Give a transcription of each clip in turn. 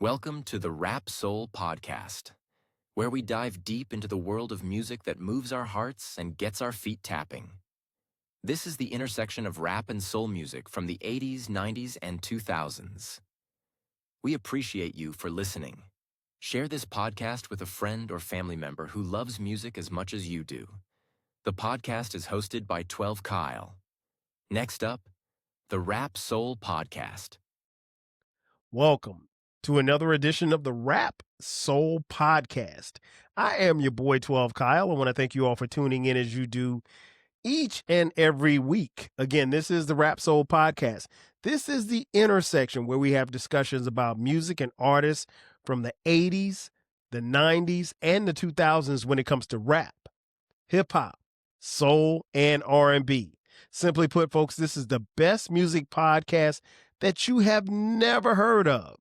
Welcome to the Rap Soul Podcast, where we dive deep into the world of music that moves our hearts and gets our feet tapping. This is the intersection of rap and soul music from the 80s, 90s, and 2000s. We appreciate you for listening. Share this podcast with a friend or family member who loves music as much as you do. The podcast is hosted by 12 Kyle. Next up, the Rap Soul Podcast. Welcome to another edition of the Rap Soul Podcast. I am your boy 12 Kyle. I want to thank you all for tuning in as you do each and every week. Again, this is the Rap Soul Podcast. This is the intersection where we have discussions about music and artists from the 80s, the 90s, and the 2000s when it comes to rap, hip hop, soul, and R&B. Simply put, folks, this is the best music podcast that you have never heard of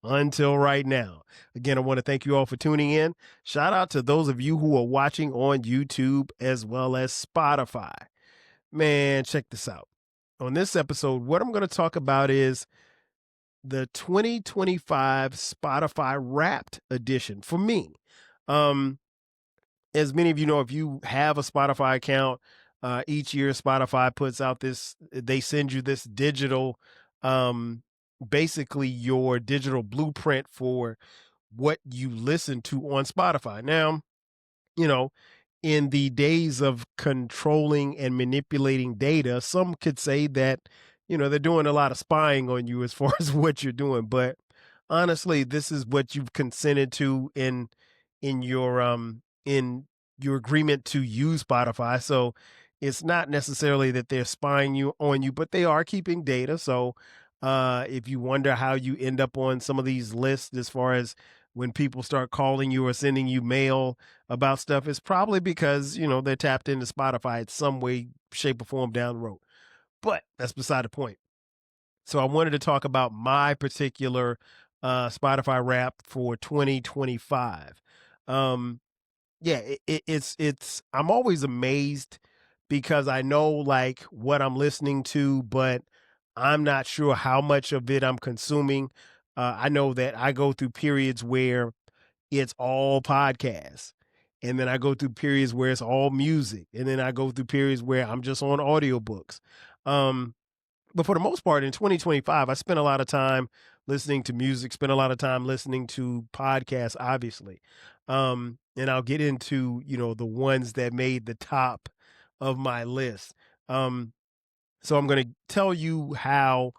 until right now. Again, I want to thank you all for tuning in. Shout out to those of you who are watching on YouTube as well as Spotify. Man, check this out. On this episode, what I'm going to talk about is the 2025 Spotify Wrapped edition for me. As many of you know, if you have a Spotify account, each year Spotify puts out they send you this digital, basically your digital blueprint for what you listen to on Spotify. Now, in the days of controlling and manipulating data, some could say that, they're doing a lot of spying on you as far as what you're doing. But honestly, this is what you've consented to in your agreement to use Spotify. So it's not necessarily that they're spying on you, but they are keeping data. So if you wonder how you end up on some of these lists as far as when people start calling you or sending you mail about stuff, it's probably because, they're tapped into Spotify in some way, shape, or form down the road. But that's beside the point. So I wanted to talk about my particular Spotify Wrap for 2025. Yeah, it's I'm always amazed because I know like what I'm listening to, but I'm not sure how much of it I'm consuming. I know that I go through periods where it's all podcasts, and then I go through periods where it's all music, and then I go through periods where I'm just on audiobooks. But for the most part, in 2025, I spent a lot of time listening to music, spent a lot of time listening to podcasts, obviously. And I'll get into, the ones that made the top of my list. So I'm going to tell you how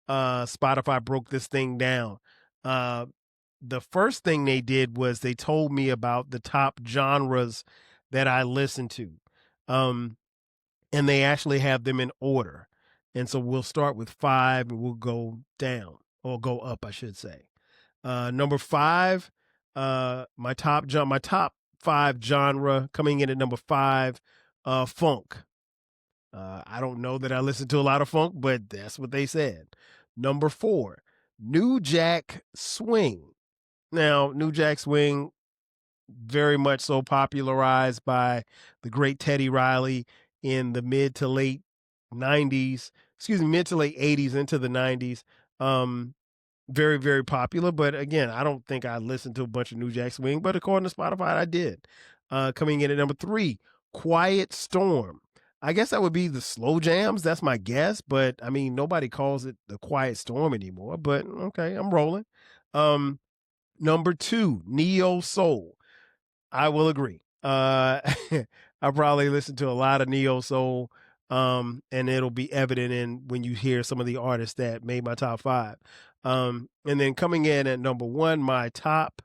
Spotify broke this thing down. The first thing they did was they told me about the top genres that I listen to. And they actually have them in order. And so we'll start with 5 and we'll go down or go up, I should say. Number 5, my top 5 genre coming in at number 5, funk. I don't know that I listen to a lot of funk, but that's what they said. Number 4, New Jack Swing. Now, New Jack Swing, very much so popularized by the great Teddy Riley in the mid to late 80s into the 90s. Very, very popular. But again, I don't think I listened to a bunch of New Jack Swing, but according to Spotify, I did. Coming in at number 3, Quiet Storm. I guess that would be the slow jams. That's my guess. But I mean, nobody calls it the Quiet Storm anymore. But okay, I'm rolling. Number 2, Neo Soul. I will agree. I probably listen to a lot of neo soul, and it'll be evident when you hear some of the artists that made my top 5. And then coming in at number 1, my top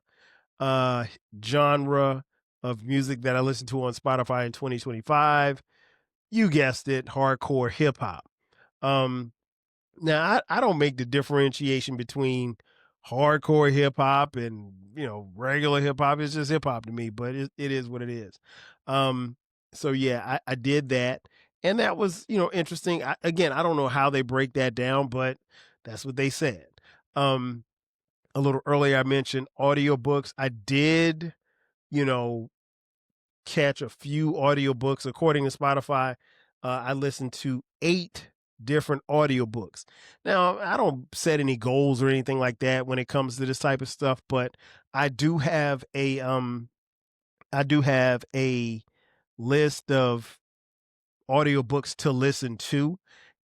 genre of music that I listen to on Spotify in 2025, you guessed it, hardcore hip hop. Now I don't make the differentiation between hardcore hip hop and regular hip hop. It's just hip hop to me, but it is what it is. So yeah, I did that, and that was interesting. Again, I don't know how they break that down, but that's what they said. A little earlier, I mentioned audiobooks. I did, catch a few audiobooks according to Spotify. I listened to 8 different audiobooks. Now, I don't set any goals or anything like that when it comes to this type of stuff, but I do have a list of audiobooks to listen to,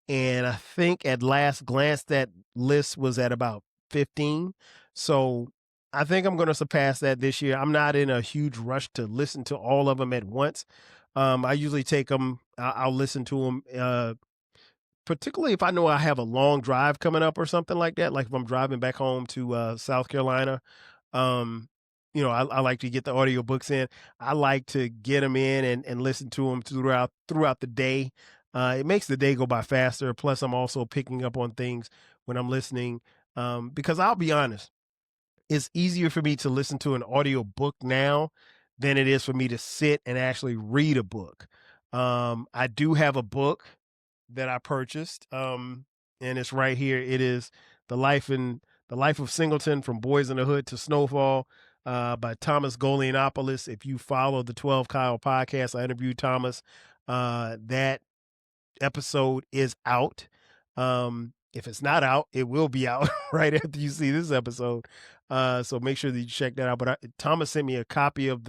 and I think at last glance that list was at about 15. So I think I'm going to surpass that this year. I'm not in a huge rush to listen to all of them at once. I usually take them. I'll listen to them, particularly if I know I have a long drive coming up or something like that. Like if I'm driving back home to South Carolina, um, I like to get the audiobooks in. I like to get them in and listen to them throughout the day. It makes the day go by faster. Plus, I'm also picking up on things when I'm listening. Because I'll be honest, it's easier for me to listen to an audiobook now than it is for me to sit and actually read a book. I do have a book that I purchased, and it's right here. It is the Life of Singleton, from Boys in the Hood to Snowfall, by Thomas Golianopoulos. If you follow the 12 Kyle podcast, I interviewed Thomas. That episode is out. If it's not out, it will be out right after you see this episode. So make sure that you check that out. But Thomas sent me a copy of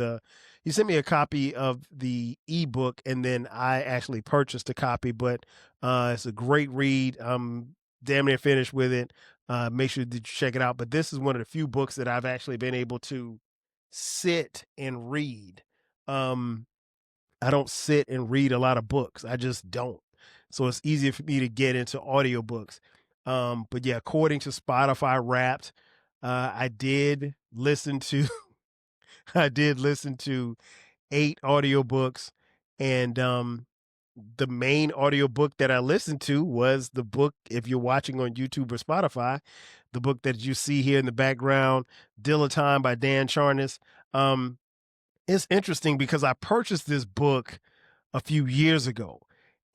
he sent me a copy of the ebook, and then I actually purchased a copy. But it's a great read. I'm damn near finished with it. Make sure that you check it out. But this is one of the few books that I've actually been able to sit and read. I don't sit and read a lot of books. I just don't. So it's easier for me to get into audiobooks. But yeah, according to Spotify Wrapped, I did listen to I did listen to 8 audiobooks, and the main audiobook that I listened to was the book, if you're watching on YouTube or Spotify, the book that you see here in the background, Dilettante by Dan Charnas. It's interesting because I purchased this book a few years ago.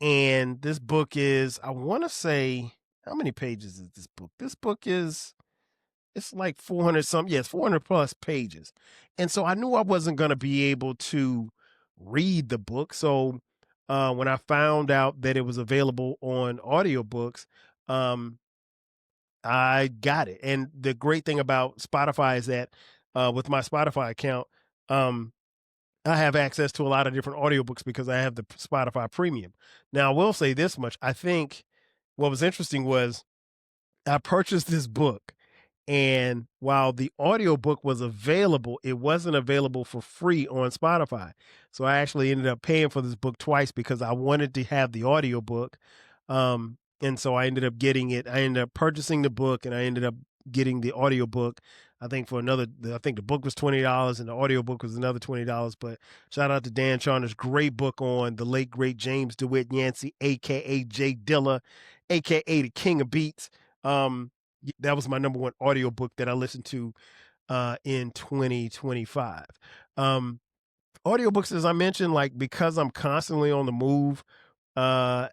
And this book is, I want to say, how many pages is this book? This book is, it's like 400 something. Yes, 400 plus pages. And so I knew I wasn't going to be able to read the book. So when I found out that it was available on audiobooks, um, I got it. And the great thing about Spotify is that with my Spotify account, um, I have access to a lot of different audiobooks because I have the Spotify premium. Now, I will say this much. I think what was interesting was I purchased this book, and while the audiobook was available, it wasn't available for free on Spotify. So I actually ended up paying for this book twice because I wanted to have the audiobook. And so I ended up getting it. I ended up purchasing the book, and I ended up getting the audiobook. I think I think the book was $20 and the audiobook was another $20. But shout out to Dan Charnas, great book on the late, great James DeWitt Yancey, aka Jay Dilla, aka the King of Beats. That was my number one audiobook that I listened to in 2025. Audiobooks, as I mentioned, like because I'm constantly on the move, uh,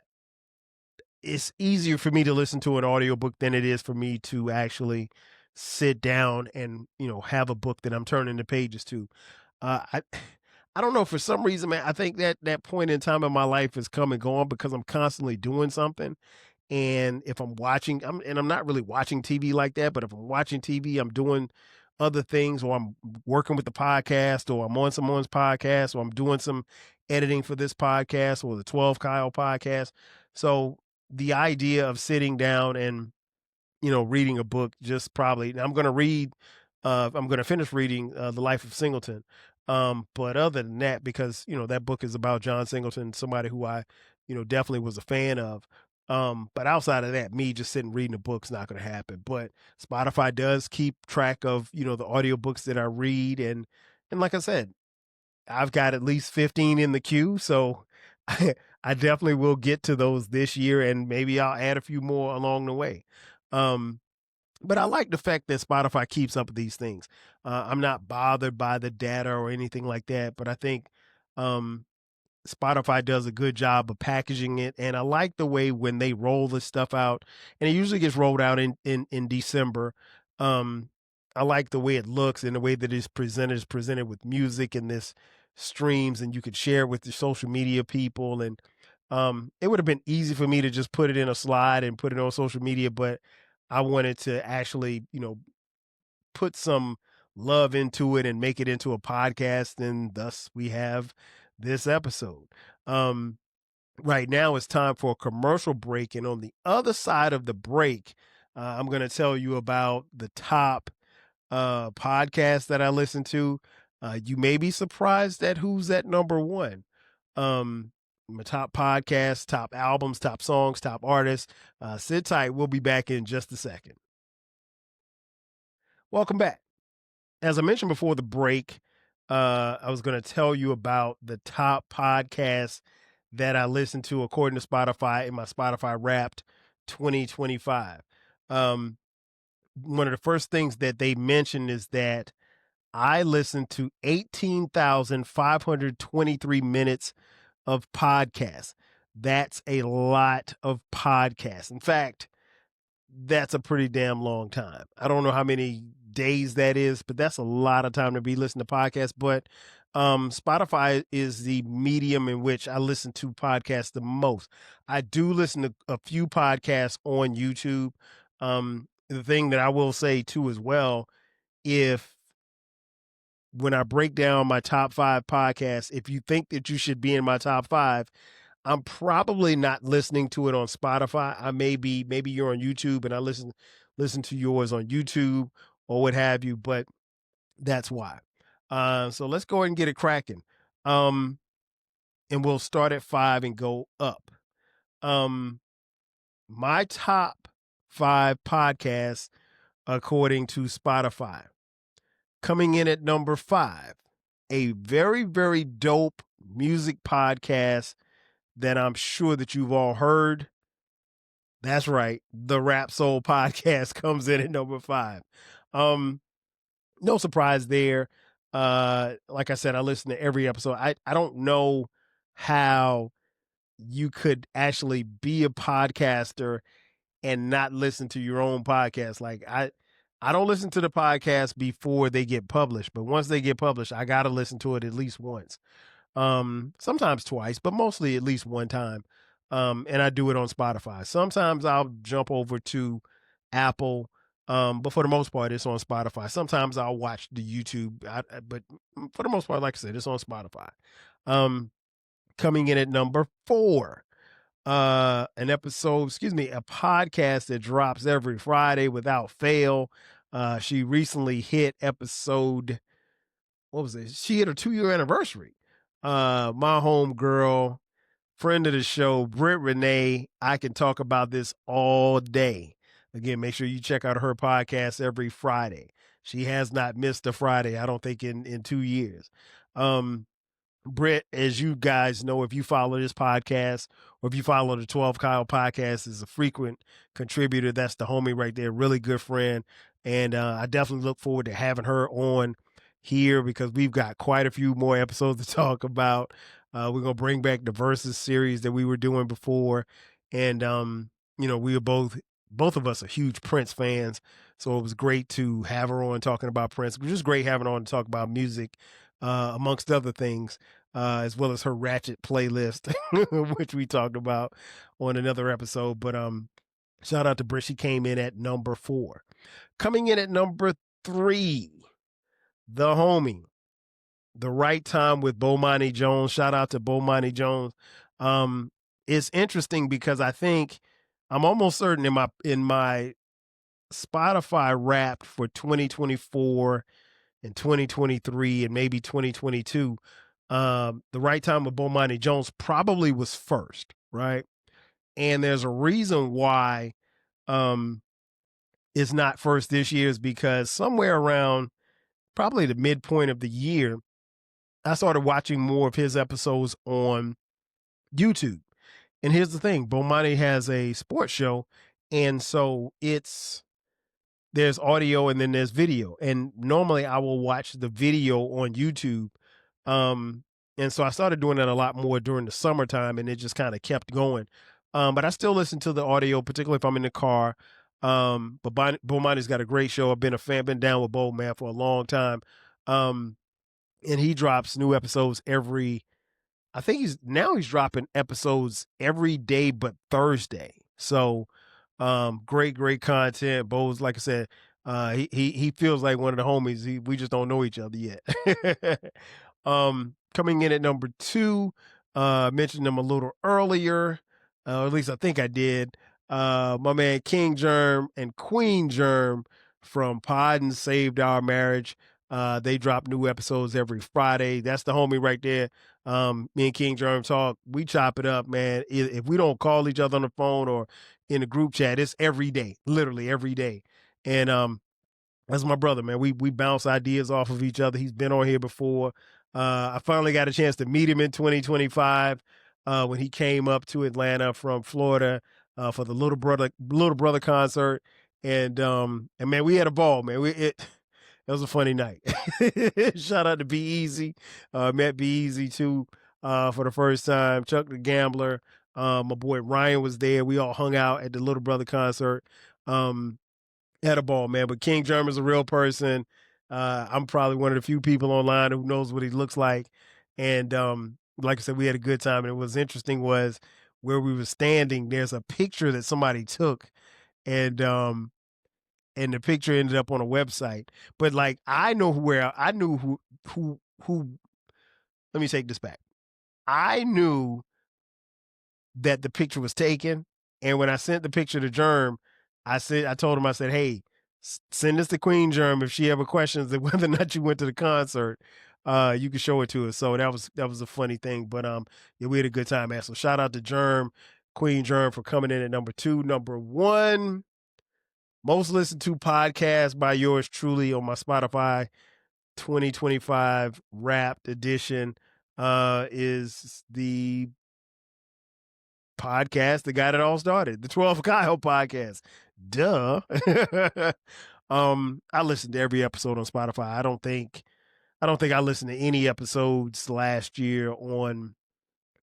it's easier for me to listen to an audiobook than it is for me to actually sit down and have a book that I'm turning the pages to. I I don't know, for some reason, man. I think that point in time in my life is come and gone because I'm constantly doing something. And if I'm watching, I'm not really watching TV like that, but if I'm watching TV, I'm doing other things, or I'm working with the podcast, or I'm on someone's podcast, or I'm doing some editing for this podcast or the 12 Kyle podcast. So the idea of sitting down and reading a book, just probably, I'm going to I'm going to finish reading The Life of Singleton. But other than that, because, that book is about John Singleton, somebody who I, definitely was a fan of. But outside of that, me just sitting reading a book's not going to happen. But Spotify does keep track of, the audiobooks that I read. And like I said, I've got at least 15 in the queue. So I definitely will get to those this year, and maybe I'll add a few more along the way. Um, but I like the fact that Spotify keeps up with these things. I'm not bothered by the data or anything like that, but I think um, Spotify does a good job of packaging it, and I like the way when they roll this stuff out, and it usually gets rolled out in December. Um, I like the way it looks and the way that it's presented. Is presented with music and this streams, and you could share it with your social media people. And It would have been easy for me to just put it in a slide and put it on social media, but I wanted to actually, put some love into it and make it into a podcast, and thus we have this episode. Right now it's time for a commercial break, and on the other side of the break, I'm going to tell you about the top podcast that I listen to. You may be surprised at who's at number one. My top podcasts, top albums, top songs, top artists. Sit tight. We'll be back in just a second. Welcome back. As I mentioned before the break, I was going to tell you about the top podcasts that I listen to according to Spotify in my Spotify Wrapped 2025. One of the first things that they mentioned is that I listened to 18,523 minutes of podcasts. That's a lot of podcasts. In fact, that's a pretty damn long time. I don't know how many days that is, but that's a lot of time to be listening to podcasts. But Spotify is the medium in which I listen to podcasts the most. I do listen to a few podcasts on YouTube. The thing that I will say too as well, if when I break down my top 5 podcasts, if you think that you should be in my top 5, I'm probably not listening to it on Spotify. Maybe you're on YouTube and I listen to yours on YouTube or what have you, but that's why. So let's go ahead and get it cracking. And we'll start at 5 and go up. My top 5 podcasts according to Spotify. Coming in at number 5, a very, very dope music podcast that I'm sure that you've all heard. That's right. The Rap Soul podcast comes in at number 5. No surprise there. Like I said, I listen to every episode. I don't know how you could actually be a podcaster and not listen to your own podcast. Like I don't listen to the podcast before they get published, but once they get published, I got to listen to it at least once. Sometimes twice, but mostly at least one time. And I do it on Spotify. Sometimes I'll jump over to Apple, but for the most part, it's on Spotify. Sometimes I'll watch the YouTube, but for the most part, like I said, it's on Spotify. Coming in at number 4, a podcast that drops every Friday without fail. She recently hit episode, what was it? She hit her 2-year anniversary. My home girl, friend of the show, Britt Renee. I can talk about this all day. Again, make sure you check out her podcast every Friday. She has not missed a Friday, I don't think, in 2 years. Britt, as you guys know, if you follow this podcast or if you follow the 12 Kyle podcast, is a frequent contributor. That's the homie right there. Really good friend. And I definitely look forward to having her on here because we've got quite a few more episodes to talk about. We're going to bring back the Versus series that we were doing before. And, we are both of us are huge Prince fans. So it was great to have her on talking about Prince. It was just great having her on to talk about music, amongst other things, as well as her Ratchet playlist, which we talked about on another episode. But shout out to Britt. She came in at number 4. Coming in at number 3, the homie, The Right Time with Bomani Jones. Shout out to Bomani Jones. It's interesting because I think I'm almost certain in my Spotify Wrapped for 2024 and 2023 and maybe 2022, The Right Time with Bomani Jones probably was first, right? And there's a reason why it's not first this year is because somewhere around probably the midpoint of the year, I started watching more of his episodes on YouTube. And here's the thing, Bomani has a sports show, and so there's audio and then there's video. And normally I will watch the video on YouTube. And so I started doing that a lot more during the summertime, and it just kind of kept going. But I still listen to the audio, particularly if I'm in the car. But Bomani's got a great show. I've been a fan, been down with Bo, man, for a long time. And he drops new episodes every I think he's dropping episodes every day but Thursday. So great content. Bo's, like I said, he feels like one of the homies. We just don't know each other yet. Coming in at number 2, mentioned him a little earlier, or at least I think I did. My man King Germ and Queen Germ from Pod and Saved Our Marriage. They drop new episodes every Friday. That's the homie right there. Me and King Germ talk. We chop it up, man. If we don't call each other on the phone or in the group chat, it's every day, literally every day. And that's my brother, man. We bounce ideas off of each other. He's been on here before. I finally got a chance to meet him in 2025 when he came up to Atlanta from Florida for the little brother concert, and man, we had a ball, man. It was a funny night. Shout out to Be Easy. Met Be Easy too for the first time. Chuck the Gambler. My boy Ryan was there. We all hung out at the little brother concert. Had a ball, man. But King Germ is a real person. I'm probably one of the few people online who knows what he looks like. And like I said, we had a good time. And what was interesting was where we were standing, there's a picture that somebody took, and the picture ended up on a website. But like I knew who let me take this back. I knew that the picture was taken. And when I sent the picture to Germ, I told him, I said, hey, send this to Queen Germ. If she ever questions whether or not you went to the concert, you can show it to us. So that was a funny thing. But yeah, we had a good time, man. So shout out to Germ, Queen Germ, for coming in at number 2. Number 1, most listened to podcast by yours truly on my Spotify 2025 Wrapped edition is the podcast that got it all started, the 12 Kyle podcast. Duh. I listened to every episode on Spotify. I don't think I listened to any episodes last year on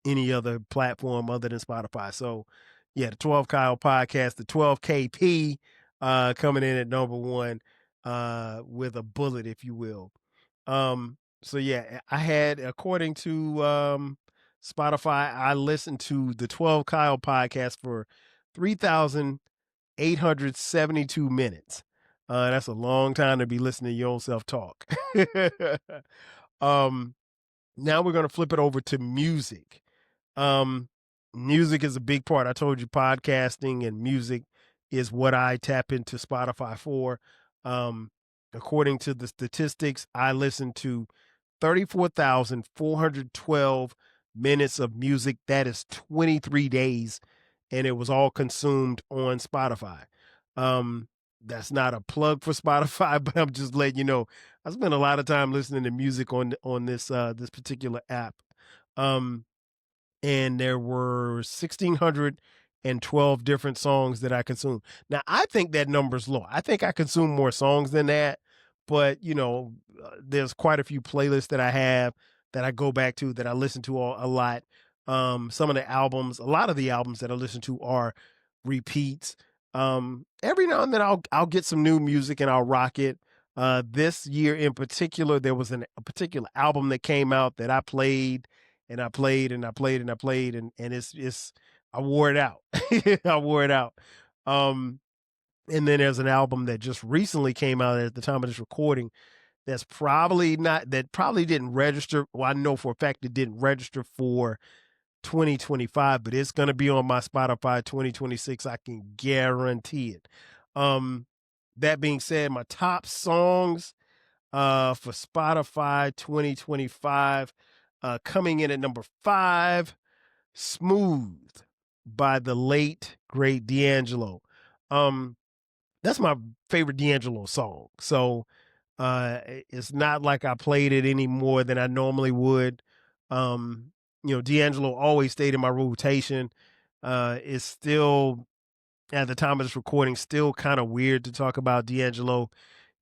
any other platform other than Spotify. So yeah, the 12 Kyle podcast, the 12 KP coming in at number 1 with a bullet, if you will. So yeah, I had, according to Spotify, I listened to the 12 Kyle podcast for 3,872 minutes. That's a long time to be listening to your own self talk. um, Now we're going to flip it over to music. Um, Music is a big part. I told you podcasting and music is what I tap into Spotify for. Um, According to the statistics, I listened to 34,412 minutes of music. That is 23 days, and it was all consumed on Spotify. That's not a plug for Spotify, but I'm just letting you know I spend a lot of time listening to music on this particular app. And there were 1,612 different songs that I consumed. Now, I think that number's low. I think I consume more songs than that, but there's quite a few playlists that I have that I go back to, that I listen to a lot. Some of the albums, a lot of the albums that I listen to are repeats. Every now and then I'll get some new music and I'll rock it. This year in particular, there was a particular album that came out that I played and I played and I played and I played, and it's I wore it out. I wore it out. And then there's an album that just recently came out at the time of this recording that probably didn't register. Well, I know for a fact it didn't register for 2025, but it's going to be on my Spotify 2026. I can guarantee it. That being said, my top songs for Spotify 2025, coming in at number 5, Smooth by the late great D'Angelo. That's my favorite D'Angelo song. So it's not like I played it any more than I normally would. D'Angelo always stayed in my rotation. It's still, at the time of this recording, still kind of weird to talk about D'Angelo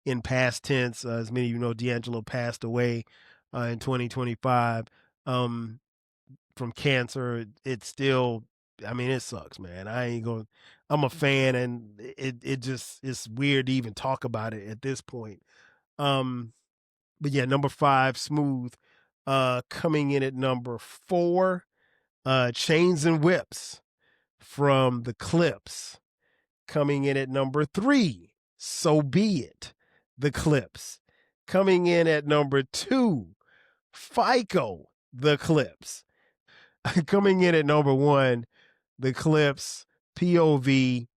in past tense. As many of you know, D'Angelo passed away in 2025 from cancer. It's still, I mean, it sucks, man. I'm a fan, and it just, it's weird to even talk about it at this point. But yeah, number 5, Smooth Coming in at number 4, Chains and Whips from the Clips. Coming in at number 3, So Be It, the Clips. Coming in at number 2, FICO, the Clips. Coming in at number 1, the Clips, POV,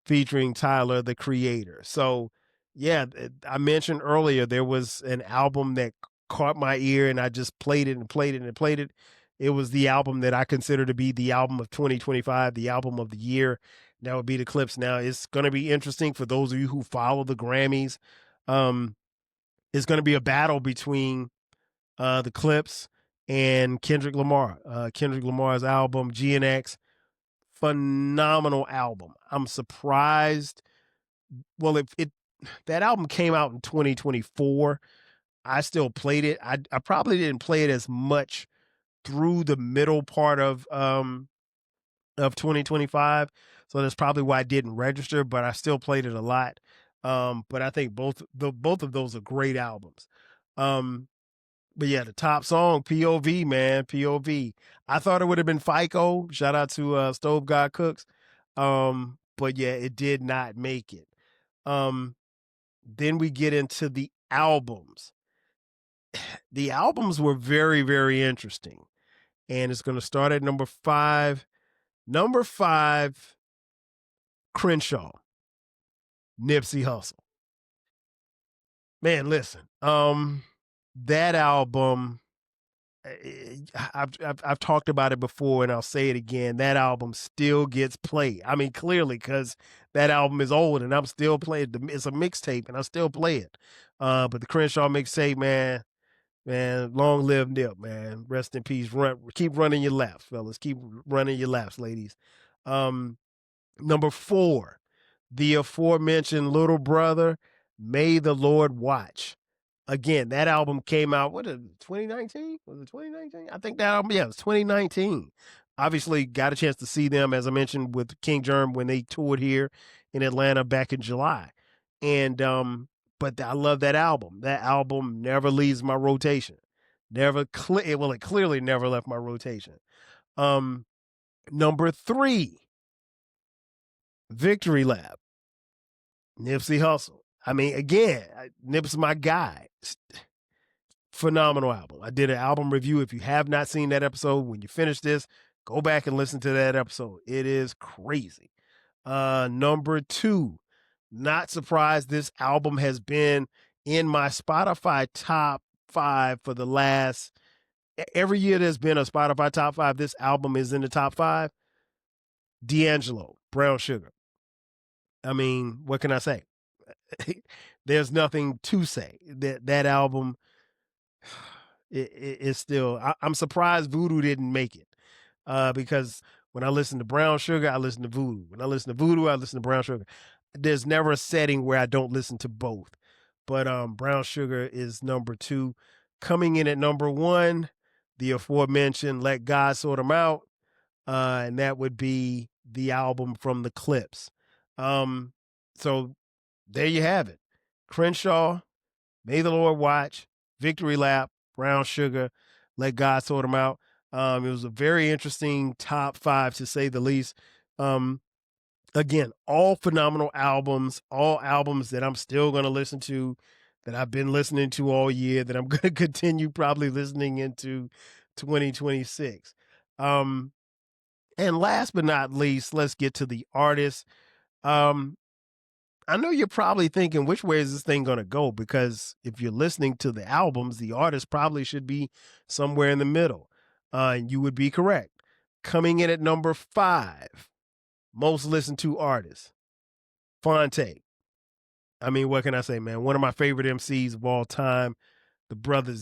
featuring Tyler, the Creator. So, yeah, I mentioned earlier there was an album that caught my ear and I just played it and played it and played it. It was the album that I consider to be the album of 2025, the album of the year. That would be the Clips. Now, it's going to be interesting for those of you who follow the Grammys. It's going to be a battle between the Clips and Kendrick Lamar. Kendrick Lamar's album, GNX, phenomenal album. I'm surprised. Well, if that album came out in 2024, I still played it. I probably didn't play it as much through the middle part of 2025. So that's probably why I didn't register, but I still played it a lot. But I think both of those are great albums. But yeah, the top song, POV, man, POV. I thought it would have been FICO. Shout out to Stove God Cooks. But yeah, it did not make it. Then we get into the albums. The albums were very, very interesting. And it's going to start at number 5. Number 5, Crenshaw, Nipsey Hussle. Man, listen. That album, I've talked about it before and I'll say it again. That album still gets played. I mean, clearly, because that album is old and I'm still playing. It's a mixtape and I still play it. But the Crenshaw mixtape, man, long live Nip, man. Rest in peace. Keep running your laps, fellas. Keep running your laps, ladies. Number 4, the aforementioned Little Brother, May the Lord Watch. Again, that album came out, 2019? Was it 2019? I think that album, yeah, it was 2019. Obviously, got a chance to see them, as I mentioned, with King Germ when they toured here in Atlanta back in July. And, but I love that album. That album never leaves my rotation. It clearly never left my rotation. Number 3, Victory Lap, Nipsey Hussle. I mean, again, Nip's my guy. Phenomenal album. I did an album review. If you have not seen that episode, when you finish this, go back and listen to that episode. It is crazy. Number 2, not surprised this album has been in my Spotify top 5 for the last, every year there's been a Spotify top 5. This album is in the top 5. D'Angelo, Brown Sugar. I mean, what can I say? There's nothing to say. That album is still. I'm surprised Voodoo didn't make it, because when I listen to Brown Sugar, I listen to Voodoo. When I listen to Voodoo, I listen to Brown Sugar. There's never a setting where I don't listen to both. But Brown Sugar is number 2. Coming in at number 1, the aforementioned Let God Sort 'Em Out, and that would be the album from the Clips. So there you have it. Crenshaw, May the Lord Watch, Victory Lap, Brown Sugar, Let God Sort 'Em Out. It was a very interesting top 5, to say the least. Again, all phenomenal albums, all albums that I'm still going to listen to, that I've been listening to all year, that I'm going to continue probably listening into 2026. And last but not least, let's get to the artists. I know you're probably thinking, which way is this thing going to go? Because if you're listening to the albums, the artist probably should be somewhere in the middle. And you would be correct. Coming in at number 5, most listened to artist, Fonte. I mean, what can I say, man? One of my favorite MCs of all time. The brother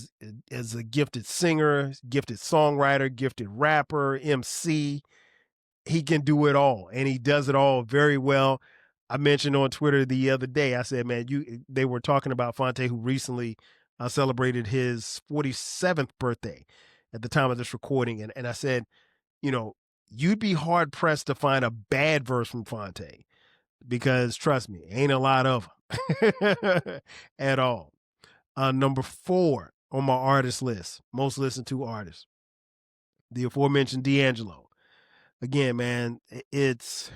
is a gifted singer, gifted songwriter, gifted rapper, MC. He can do it all, and he does it all very well. I mentioned on Twitter the other day, I said, man, they were talking about Fonte, who recently celebrated his 47th birthday at the time of this recording. And I said, you'd be hard pressed to find a bad verse from Fonte, because trust me, ain't a lot of them at all. Number 4, on my artist list, most listened to artists. The aforementioned D'Angelo. Again, man, it's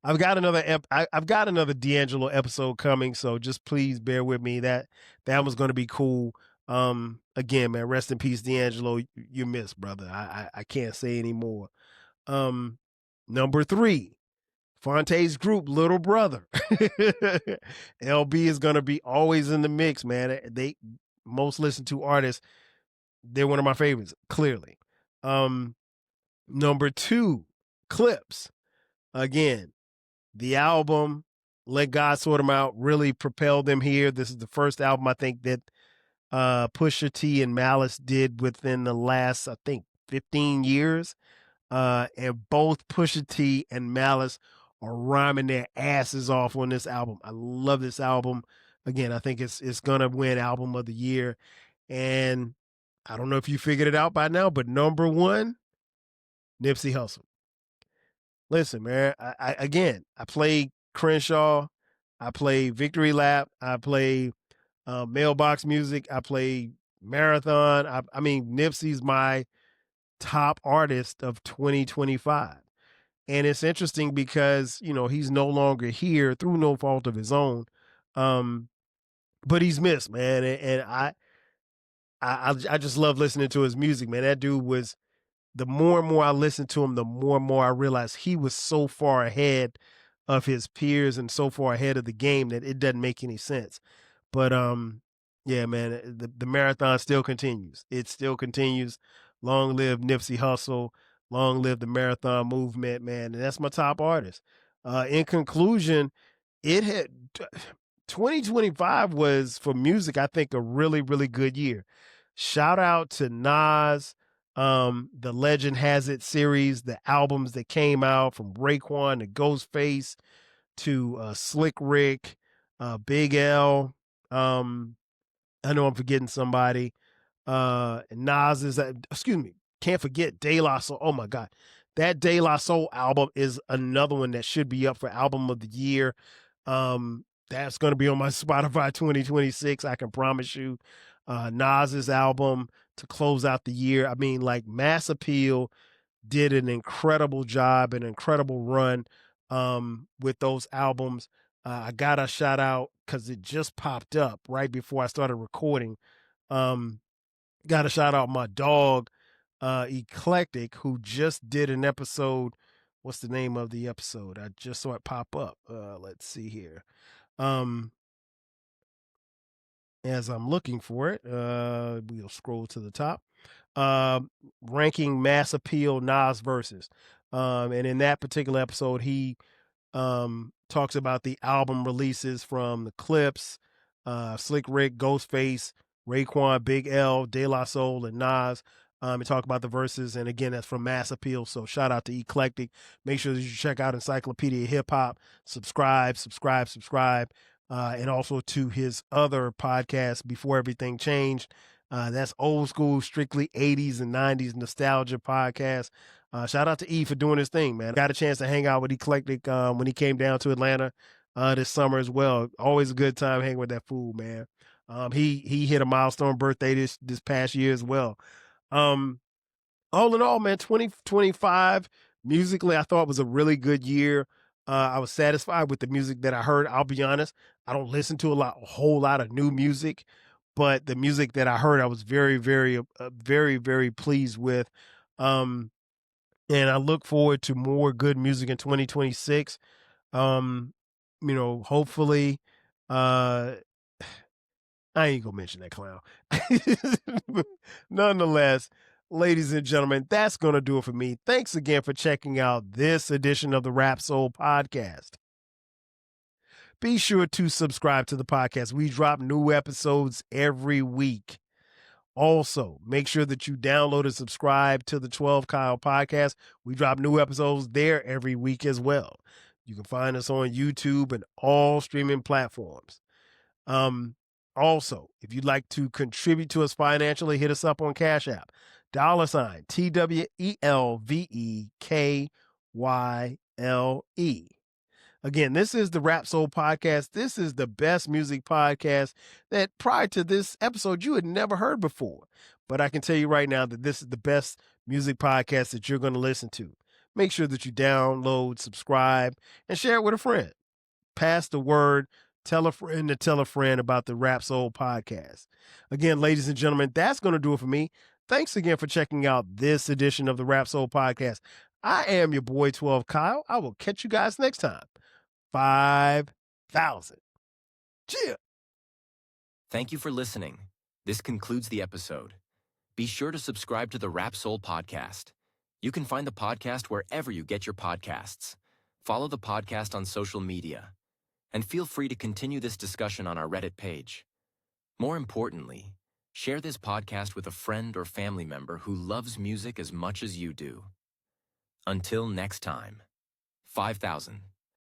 I've got another D'Angelo episode coming, so just please bear with me. That one's gonna be cool. Again, man, rest in peace, D'Angelo. You missed, brother. I can't say anymore. Number 3, Fonte's group, Little Brother. LB is gonna be always in the mix, man. They most listened to artists. They're one of my favorites, clearly. Number 2, Clips. Again, the album Let God Sort Them Out really propelled them here. This is the first album I think that Pusha T and Malice did within the last, I think, 15 years. And both Pusha T and Malice are rhyming their asses off on this album. I love this album. Again, I think it's gonna win album of the year. And I don't know if you figured it out by now, but number 1, Nipsey Hussle. Listen, man, I play Crenshaw, I play Victory Lap, I play Mailbox Music, I play Marathon. I mean, Nipsey's my top artist of 2025. And it's interesting because, he's no longer here through no fault of his own. But he's missed, man. And I just love listening to his music, man. That dude was, the more and more I listened to him, the more and more I realized he was so far ahead of his peers and so far ahead of the game that it doesn't make any sense. But yeah, man, the marathon still continues. It still continues. Long live Nipsey Hussle. Long live the marathon movement, man. And that's my top artist. In conclusion, it had 2025 was for music, I think, a really, really good year. Shout out to Nas, the Legend Has It series, the albums that came out from Raekwon to Ghostface to Slick Rick, Big L. I know I'm forgetting somebody. Nas is, excuse me, can't forget De La Soul. Oh my God. That De La Soul album is another one that should be up for album of the year. That's going to be on my Spotify 2026. I can promise you. Nas's album to close out the year. I mean, like, Mass Appeal did an incredible job, an incredible run with those albums. I got a shout out because it just popped up right before I started recording. Got to shout out my dog, Eclectic, who just did an episode. What's the name of the episode? I just saw it pop up. Let's see here. As I'm looking for it, we'll scroll to the top. Ranking Mass Appeal Nas verses. And in that particular episode, he talks about the album releases from the Clips, Slick Rick, Ghostface, Raekwon, Big L, De La Soul, and Nas. And talk about the verses. And again, that's from Mass Appeal. So shout out to Eclectic. Make sure that you check out Encyclopedia Hip Hop. Subscribe. And also to his other podcast, Before Everything Changed. That's old school, strictly 80s and 90s nostalgia podcast. Shout out to E for doing his thing, man. Got a chance to hang out with Eclectic when he came down to Atlanta this summer as well. Always a good time hanging with that fool, man. He hit a milestone birthday this past year as well. All in all, man, 2025 musically, I thought was a really good year. I was satisfied with the music that I heard. I'll be honest, I don't listen to a whole lot of new music, but the music that I heard, I was very, very, very, very pleased with. And I look forward to more good music in 2026. Hopefully, I ain't gonna mention that clown. Nonetheless, ladies and gentlemen, that's gonna do it for me. Thanks again for checking out this edition of the Rap Soul Podcast. Be sure to subscribe to the podcast. We drop new episodes every week. Also, make sure that you download and subscribe to the 12 Kyle podcast. We drop new episodes there every week as well. You can find us on YouTube and all streaming platforms. Also, if you'd like to contribute to us financially, hit us up on Cash App. $ TWELVEKYLE. Again, this is the Rap Soul Podcast. This is the best music podcast that prior to this episode you had never heard before. But I can tell you right now that this is the best music podcast that you're going to listen to. Make sure that you download, subscribe, and share it with a friend. Pass the word. Tell a friend to tell a friend about the Rap Soul Podcast. Again, ladies and gentlemen, that's going to do it for me. Thanks again for checking out this edition of the Rap Soul Podcast. I am your boy 12 Kyle. I will catch you guys next time. 5,000. Cheer. Thank you for listening. This concludes the episode. Be sure to subscribe to the Rap Soul Podcast. You can find the podcast wherever you get your podcasts. Follow the podcast on social media. And feel free to continue this discussion on our Reddit page. More importantly, share this podcast with a friend or family member who loves music as much as you do. Until next time, 5,000.